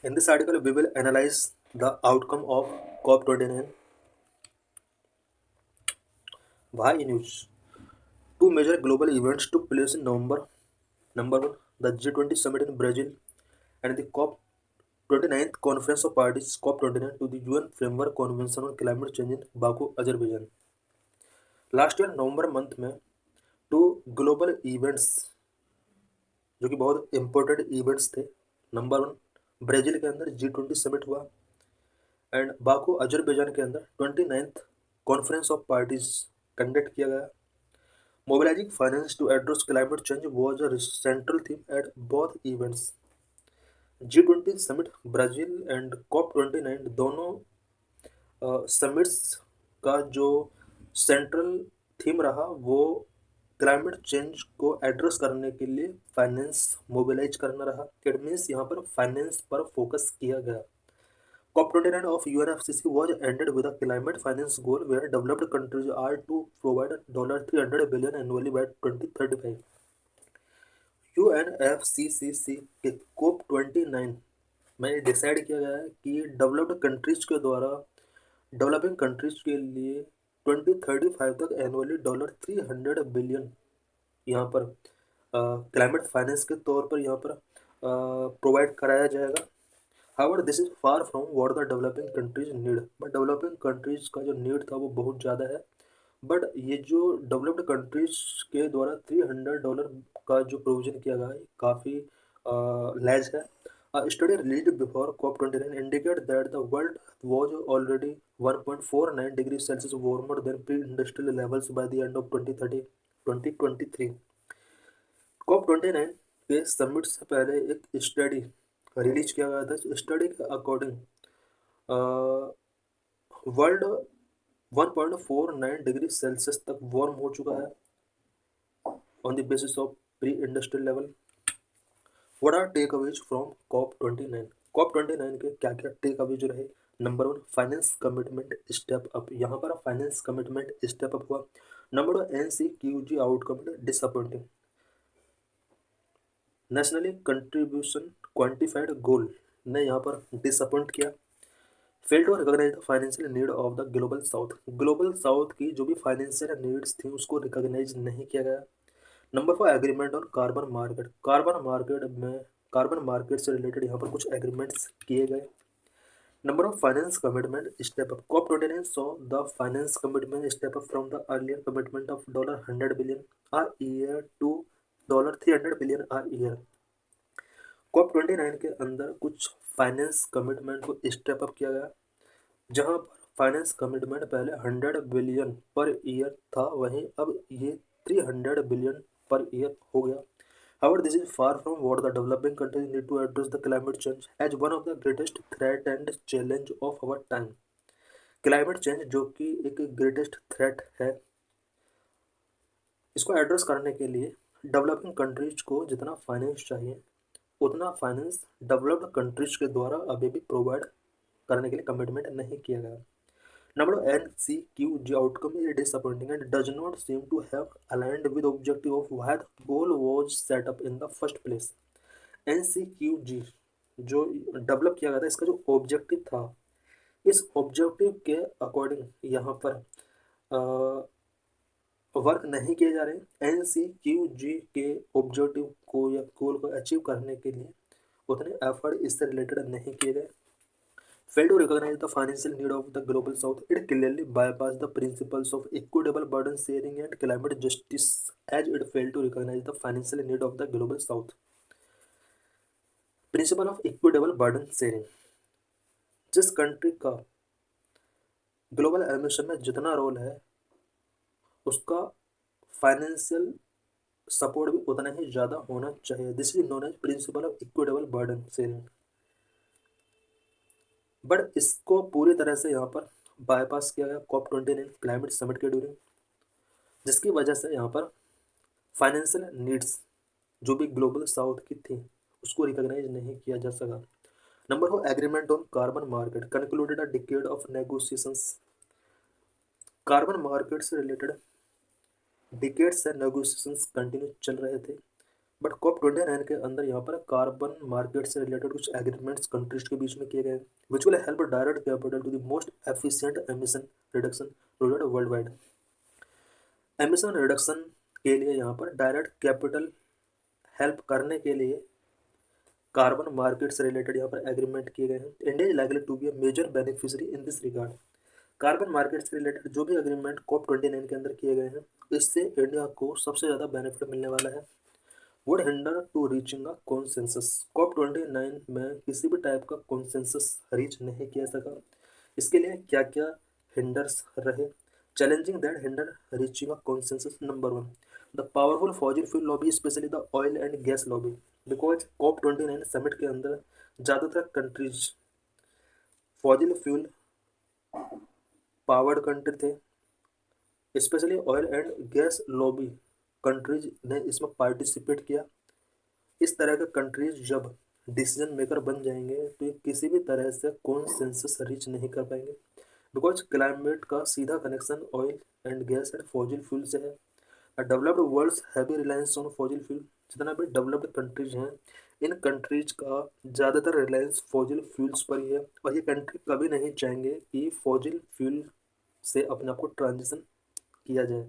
In this article, we will analyze the outcome of COP29. Why news? Two major global events took place in November. Number one, the G20 summit in Brazil and the COP29th Conference of Parties COP29 to the UN Framework Convention on Climate Change in Baku, Azerbaijan. Last year November month में to global events जो कि बहुत important events थे। Number one, Brazil के अंदर G20 summit हुआ and Baku Azerbaijan के अंदर 29th conference of parties conduct किया गया। Mobilising finance to address climate change was a central theme at both events. G20 summit Brazil and COP29 दोनों summits का जो सेंट्रल थीम रहा वो क्लाइमेट चेंज को एड्रेस करने के लिए फाइनेंस मोबिलाइज करना रहा। इट मीन्स यहाँ पर फाइनेंस पर फोकस किया गया। COP29 of UNFCCC was ended with a climate finance goal where developed countries are to provide $300 billion annually by 2035। UNFCCC के COP29 में डिसाइड किया गया है कि डेवलप्ड कंट्रीज के द्वारा डेवलपिंग कंट्रीज के लिए 2035 तक एनुअली $300 बिलियन यहाँ पर क्लाइमेट फाइनेंस के तौर पर यहाँ पर प्रोवाइड कराया जाएगा। However, this is far from what the developing countries need. But developing countries का जो नीड था वो बहुत ज़्यादा है। बट ये जो डेवलप्ड कंट्रीज के द्वारा $300 का जो प्रोविजन किया गया है काफ़ी लैज है। Study released before COP29 indicate that the world was already 1.49 degrees Celsius warmer than pre-industrial levels by the end of 2023। COP29 के समिट से पहले एक स्टडी रिलीज किया गया था। स्टडी के अकॉर्डिंग वर्ल्ड 1.49 डिग्री सेल्सियस तक वार्म हो चुका है on the basis of pre industrial level. What are takeaways from COP29? COP29 के क्या क्या टेक अवेज रहे? Number one, finance commitment step up. यहाँ पर फाइनेंस कमिटमेंट स्टेप अप हुआ। Number two, NCQG outcome disappointing. Nationally contribution quantified goal ने यहाँ पर डिसअपॉइंट किया। Fail to recognise the financial need of the global south. Global south की जो भी फाइनेंशियल नीड्स थी उसको रिकॉग्नाइज नहीं किया गया। Number 4, agreement on carbon market. Carbon market से रिलेटेड यहाँ पर कुछ एग्रीमेंट्स किए गए। Number of finance commitment step up. COP29 saw the finance commitment step up from the earlier commitment of $100 billion a year to $300 billion a year। COP29 के अंदर कुछ finance commitment को स्टेप अप किया गया। जहां पर फाइनेंस कमिटमेंट पहले 100 billion per year था, वहीं अब ये 300 बिलियन पर ईयर हो गया। However, this is far from what the developing countries need to address the climate change as one of the greatest threat and challenge of our time। Climate change जो कि एक greatest threat है, इसको address करने के लिए developing countries को जितना फाइनेंस चाहिए उतना फाइनेंस डेवलप्ड कंट्रीज के द्वारा अभी भी प्रोवाइड करने के लिए कमिटमेंट नहीं किया गया। Number NCQG outcome is disappointing and does not seem to have aligned with the objective of why the goal was set up in the first place। NCQG जो डेवलप किया गया था, इसका जो ऑब्जेक्टिव था, इस ऑब्जेक्टिव के अकॉर्डिंग यहाँ पर वर्क नहीं किए जा रहे। NCQG के ऑब्जेक्टिव को या गोल को अचीव करने के लिए उतने एफर्ट इससे रिलेटेड नहीं किए गए। Failed to recognize the financial need of the global south, it clearly bypassed the principles of equitable burden sharing and climate justice as it failed to recognize the financial need of the global south। Principal of equitable burden sharing, जिस country का global emission में जितना role है उसका financial support भी उतना ही ज़्यादा होना चाहिए। This is known as principle of equitable burden sharing. But इसको पूरी तरह से यहाँ पर बाईपास किया गया COP29 क्लाइमेट समिट के ड्यूरिंग, जिसकी वजह से यहाँ पर फाइनेंशियल नीड्स जो भी ग्लोबल साउथ की थी उसको रिकॉग्नाइज नहीं किया जा सका। Number 4, agreement on carbon market concluded a decade of negotiations. Carbon market से रिलेटेड डिकेड से नेगोशिएशंस कंटिन्यू चल रहे थे, बट COP29 के अंदर यहाँ पर कार्बन मार्केट से रिलेटेड कुछ एग्रीमेंट्स कंट्रीज के बीच में किए गए which will help direct capital to the most efficient emission reduction project worldwide. Emission reduction के लिए यहाँ पर डायरेक्ट कैपिटल हेल्प करने के लिए कार्बन मार्केट से रिलेटेड यहाँ पर एग्रीमेंट किए गए हैं। India is likely to be a major beneficiary in this regard. Carbon market से रिलेटेड जो भी एग्रीमेंट COP29 के अंदर किए गए हैं, इससे इंडिया को सबसे ज़्यादा बेनिफिट मिलने वाला है। Would hinder to reaching a consensus. COP29 में किसी भी टाइप का कॉन्सेंसस रीच नहीं किया सका। इसके लिए क्या क्या हिंडर्स रहे? Challenging that hinder reaching a consensus. Number one, the powerful fossil fuel lobby, specially the oil and gas lobby. Because COP29 summit के अंदर ज़्यादातर countries fossil fuel powered country थे, specially oil and gas lobby countries ने इसमें participate किया। इस तरह के कंट्रीज जब डिसीजन मेकर बन जाएंगे तो ये किसी भी तरह से कॉन्सेंसस रीच नहीं कर पाएंगे, बिकॉज क्लाइमेट का सीधा connection oil and gas and fossil fuel से है। Developed world's heavy reliance on fossil fuel. जितना भी डेवलप्ड कंट्रीज हैं, इन कंट्रीज का ज़्यादातर रिलायंस फॉसिल फ्यूल्स पर ही है, और ये कंट्री कभी नहीं चाहेंगे कि फॉसिल फ्यूल से अपने आप को ट्रांजिशन किया जाए।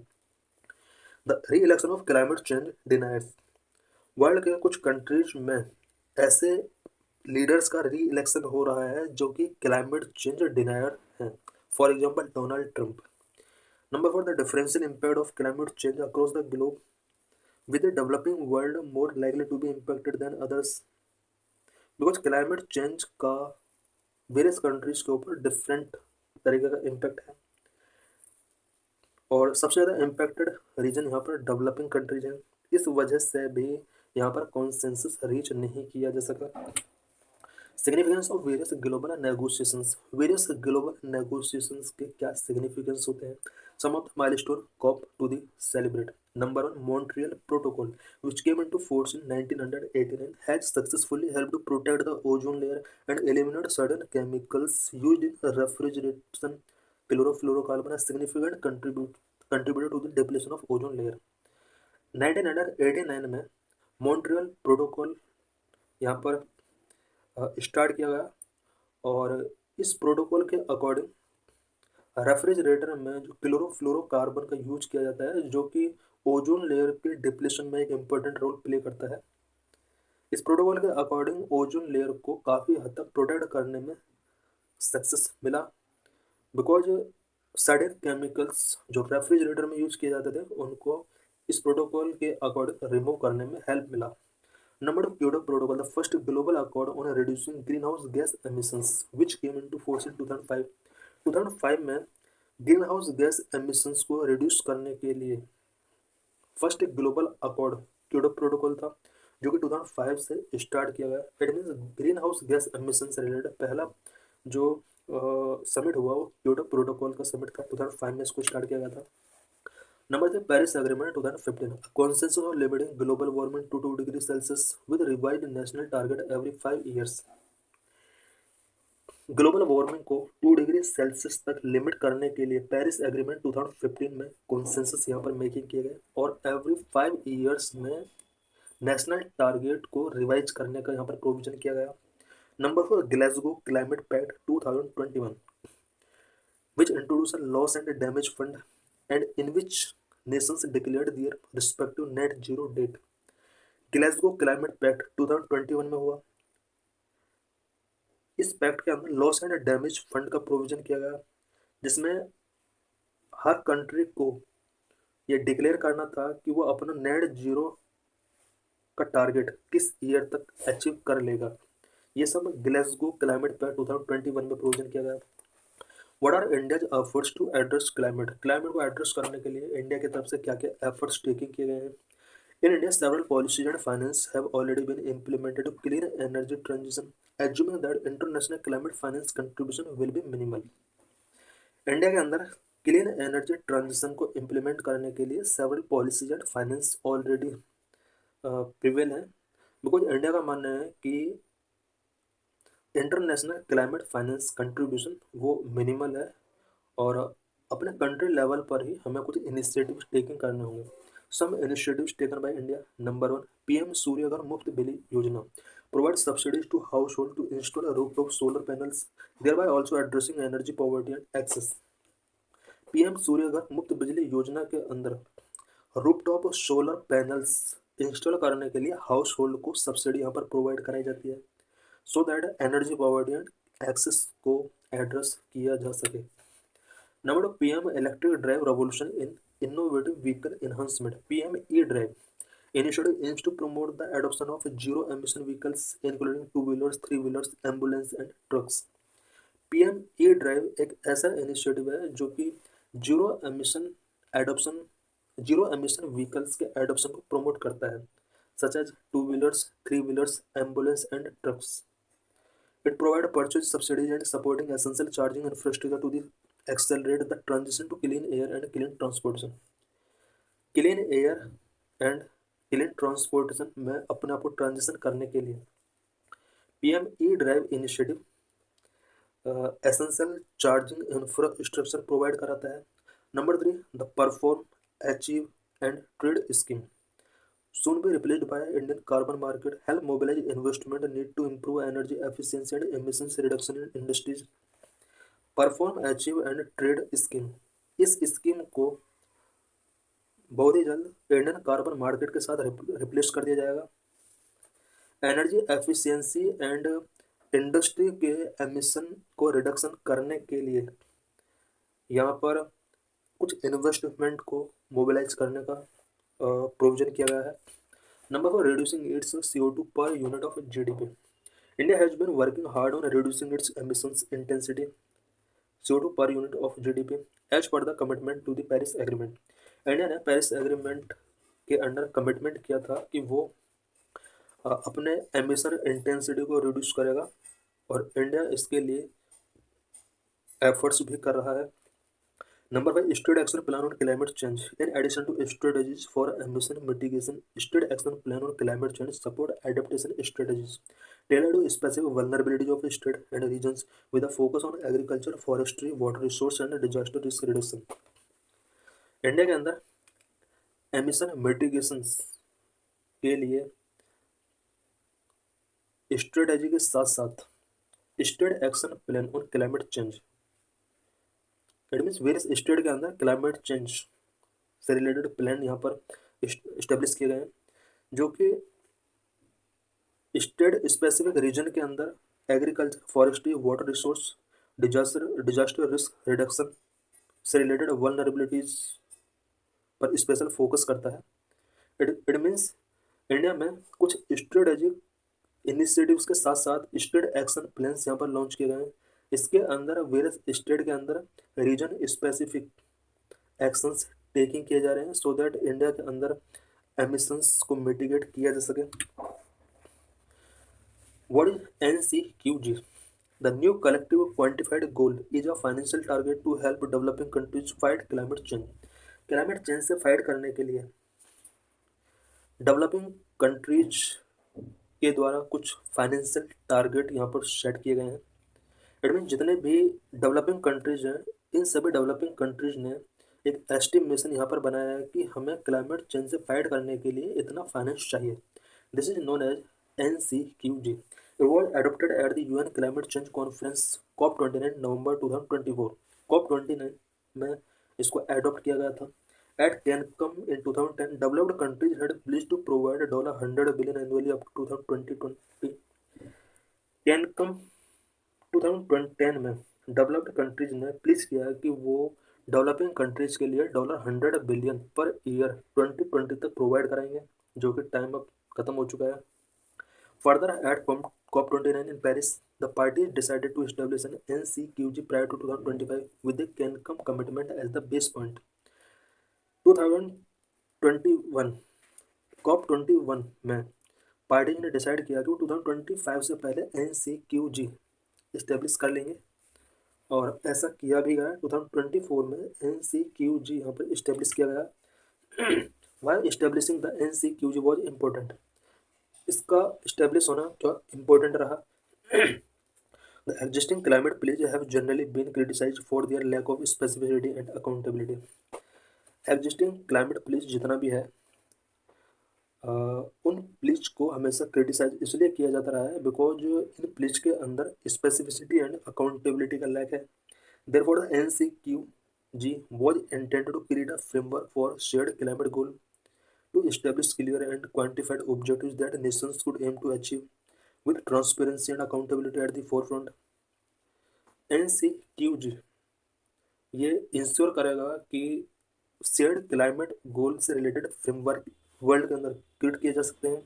The re election of climate change deniers. World के कुछ कंट्रीज में ऐसे लीडर्स का री इलेक्शन हो रहा है जो कि क्लाइमेट चेंज डिनायर हैं। For example Donald Trump. Number four, the differential impact of climate change across the globe, with the developing world more likely to be impacted than others, because climate change का various countries के ऊपर different तरीके का impact है, और सबसे ज़्यादा impacted reason यहाँ पर डेवलपिंग कंट्रीज हैं। इस वजह से भी यहाँ पर कॉन्सेंसस रीच नहीं किया जा सका। Significance of various global negotiations. Various global negotiations के क्या सिग्निफिकेंस होते हैं? Some of the milestone COP to the celebrate. Number one, Montreal protocol which came into force in 1989 has successfully helped to protect the ozone layer and eliminate certain chemicals used in refrigeration. Chlorofluorocarbon has significant contributed to the depletion of ozone layer. 1989 में Montreal protocol यहाँ पर start किया गया, और इस protocol के according refrigerator में जो क्लोरोफ्लोरोकार्बन का यूज किया जाता है, जो कि ओजोन लेयर के डिप्लेशन में एक इम्पोर्टेंट रोल प्ले करता है। इस प्रोटोकॉल के अकॉर्डिंग ओजोन लेयर को काफ़ी हद तक प्रोटेक्ट करने में सक्सेस मिला, बिकॉज सडन केमिकल्स जो रेफ्रिजरेटर में यूज किए जाते थे उनको इस प्रोटोकॉल के अकॉर्डिंग रिमूव करने में हेल्प मिला। Number of Kyoto Protocol, the first global accord on reducing greenhouse gas emissions, which came into force in 2005. 2005 में ग्रीन हाउस गैस एमिशंस को रिड्यूस करने के लिए first global accord Kyoto protocol था, जो कि 2005 से स्टार्ट किया गया। It means green house gas emission से रिलेटेड पहला जो समिट हुआ वो क्योटो प्रोटोकॉल का समिट था, 2005 में इसको स्टार्ट किया गया था। Number three, Paris Agreement 2015, a consensus on limiting global warming to 2 degrees Celsius with revised national target every 5 years. Global warming को 2 डिग्री सेल्सियस तक लिमिट करने के लिए पेरिस एग्रीमेंट 2015 में कॉन्सेंसस यहाँ पर मेकिंग किए गए, और एवरी 5 ईयर्स में नेशनल टारगेट को रिवाइज करने का यहाँ पर प्रोविजन किया गया। Number four, Glasgow climate pact 2021, which introduced a loss and damage fund and in which nations declared their respective net zero date. Glasgow climate pact 2021 में हुआ। इस पैक्ट के अंदर लॉस एंड डैमेज फंड का provision किया गया, जिसमें हर country को ये डिक्लेयर करना था कि वो अपना नेट जीरो का टारगेट किस ईयर तक अचीव कर लेगा। ये सब ग्लासगो क्लाइमेट पैक्ट 2021 में प्रोविजन किया गया। What are India's efforts to address climate? Climate को एड्रेस करने के लिए इंडिया की तरफ से क्या क्या एफर्ट्स टेकिंग किए गए हैं? In India, several policies and finance have already been implemented to clean energy transition, assuming that international climate finance contribution will be minimal. India के अंदर क्लीन एनर्जी ट्रांजिशन को इम्प्लीमेंट करने के लिए several policies and finance already prevail हैं, because India का मानना है कि इंटरनेशनल क्लाइमेट फाइनेंस कंट्रीब्यूशन वो मिनिमल है, और अपने कंट्री लेवल पर ही हमें कुछ इनिशिएटिव टेकिंग करने होंगे। Some initiatives taken by India. Number one, PM Surya Ghar Muft Bili Yojana provides subsidies to household to install rooftop solar panels, thereby also addressing energy poverty and access. PM Surya Ghar Muft बिजली योजना के अंदर rooftop solar panels install करने के लिए house hold को subsidy यहाँ पर प्रोवाइड कराई जाती है, so that energy poverty and access को एड्रेस किया जा सके. Number two, PM electric drive revolution in innovative vehicle enhancement. PM E drive initiative aims to promote the adoption of zero emission vehicles including two wheelers, three wheelers, ambulance and trucks. PM E drive एक ऐसा initiative है जो कि zero emission adoption zero emission vehicles के adoption को promote करता है, such as two wheelers, three wheelers, ambulance and trucks. It provide purchase subsidies and supporting essential charging infrastructure to the accelerate the transition to clean air and clean transportation. Clean air and clean transportation में अपने आप को transition करने के लिए PM E drive initiative essential charging infrastructure provide कराता है. Number 3, the perform, achieve and trade scheme soon be replaced by Indian carbon market, help mobilize investment need to improve energy efficiency and emissions reduction in industries. Perform, achieve and trade scheme, इस scheme को बहुत ही जल्द Indian carbon market के साथ replace कर दिया जाएगा. Energy efficiency and industry के एमिशन को रिडक्शन करने के लिए यहाँ पर कुछ इन्वेस्टमेंट को मोबिलाइज करने का प्रोविजन किया गया है. Number 4, reducing its CO2 per unit of GDP. India has been working hard on reducing its emissions intensity CO2 per unit of GDP as per the commitment to the Paris Agreement. India ने Paris agreement के under commitment किया था कि वो अपने emission intensity को reduce करेगा और इंडिया इसके लिए एफर्ट्स भी कर रहा है. Number 5, state action plan on climate change. In addition to strategies for emission mitigation, state action plan on climate change support adaptation strategies tailored to specific vulnerabilities of state and regions with a focus on agriculture, forestry, water resource and disaster risk reduction. India के अंदर emission mitigation के लिए strategy के साथ साथ state action plan on climate change, it means various state के अंदर climate change से रिलेटेड प्लान यहाँ पर इस्टेब्लिश किए गए हैं, जो कि स्टेट स्पेसिफिक रीजन के अंदर agriculture, forestry, water resource, disaster risk reduction से रिलेटेड वल्नरेबिलिटीज पर स्पेशल फोकस करता है. इट मीन्स इंडिया में कुछ स्ट्रेटेजिक इनिशिएटिव्स के साथ साथ स्टेट एक्शन प्लान्स यहाँ पर लॉन्च किए गए हैं. इसके अंदर वेरियस स्टेट के अंदर रीजन स्पेसिफिक एक्शंस टेकिंग किए जा रहे हैं सो दैट इंडिया के अंदर एमिशंस को मिटिगेट किया जा सके. What is NCQG? The new collective quantified goal is a financial target to help developing countries fight climate change. Climate change से फाइट करने के लिए डेवलपिंग कंट्रीज के द्वारा कुछ फाइनेंशियल टारगेट यहाँ पर सेट किए गए हैं. इट मीन जितने भी डेवलपिंग कंट्रीज हैं, इन सभी डेवलपिंग कंट्रीज ने एक एस्टिमेशन यहाँ पर बनाया है कि हमें क्लाइमेट चेंज से फाइट करने के लिए इतना फाइनेंस चाहिए. This is known as NCQG. It was adopted at the UN Climate Change Conference COP29 November 2024. COP29 में इसको एडॉप्ट किया गया था. At CANCUM in 2010, developed countries had pledged to provide $100 billion annually up to 2020. CANCUM 2010 में developed countries ने please किया कि वो डेवलपिंग कंट्रीज के लिए $100 बिलियन पर ईयर 2020 तक प्रोवाइड कराएंगे, जो कि टाइम अब खत्म हो चुका है. Further, at COP29 in Paris, the parties decided to establish an NCQG prior to 2025 with the CANCUM commitment as the base point. 2021 COP21 में पार्टीज ने डिसाइड किया कि वो 2025 से पहले NCQG इस्टेब्लिश कर लेंगे और ऐसा किया भी गया. 2024 में NCQG यहाँ पर इस्टेब्लिश किया गया. While establishing the NCQG was important, इसका इस्टेब्लिश होना क्या इम्पोर्टेंट रहा. The existing climate pledge have generally been criticised for their lack of specificity and accountability. Existing climate pledge जितना भी है, उन प्लीज को हमेशा क्रिटिसाइज इसलिए किया जाता रहा है बिकॉज इन प्लीज के अंदर स्पेसिफिसिटी एंड अकाउंटेबिलिटी का लैक है. Therefore, the NCQG was intended to create a framework for shared climate goal to establish clear and quantified objectives that nations could aim to achieve with transparency and accountability at the forefront. NCQG ये ensure करेगा कि shared climate गोल से related framework world के अंदर create किए जा सकते हैं,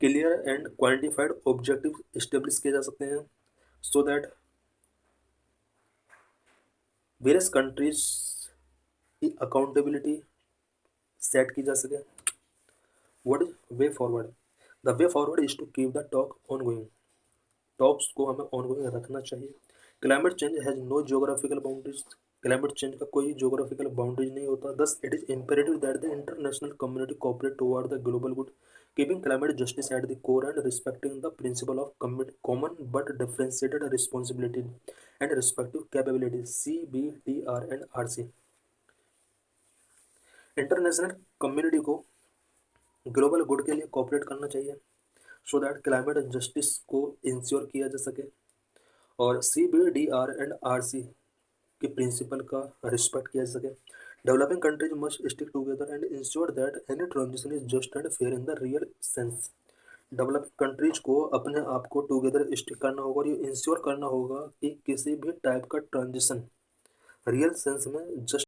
clear and quantified objective establish किए जा सकते हैं, सो दैट वेरियस कंट्रीज की अकाउंटेबिलिटी सेट की जा सके. What is way forward? The way forward is to keep the talk ongoing. Talks को हमें ऑन गोइंग रखना चाहिए. Climate change has no geographical boundaries. Climate change का कोई जोग्राफिकल बाउंड्रीज नहीं होता. Thus it is imperative that the international community cooperate toward the global good, keeping climate justice at the core and respecting the principle of common but differentiated responsibility and respective capabilities CBTR and RC. International community को global good के लिए cooperate करना चाहिए so that climate justice को ensure किया जा सके, और CBDR एंड RC के प्रिंसिपल का रिस्पेक्ट किया जा सके. Developing countries must stick together and ensure that any transition is just and fair in the real sense. Developing countries को अपने आप को टुगेदर स्टिक करना होगा और ये इंश्योर करना होगा कि किसी भी टाइप का ट्रांजिशन रियल सेंस में जस्ट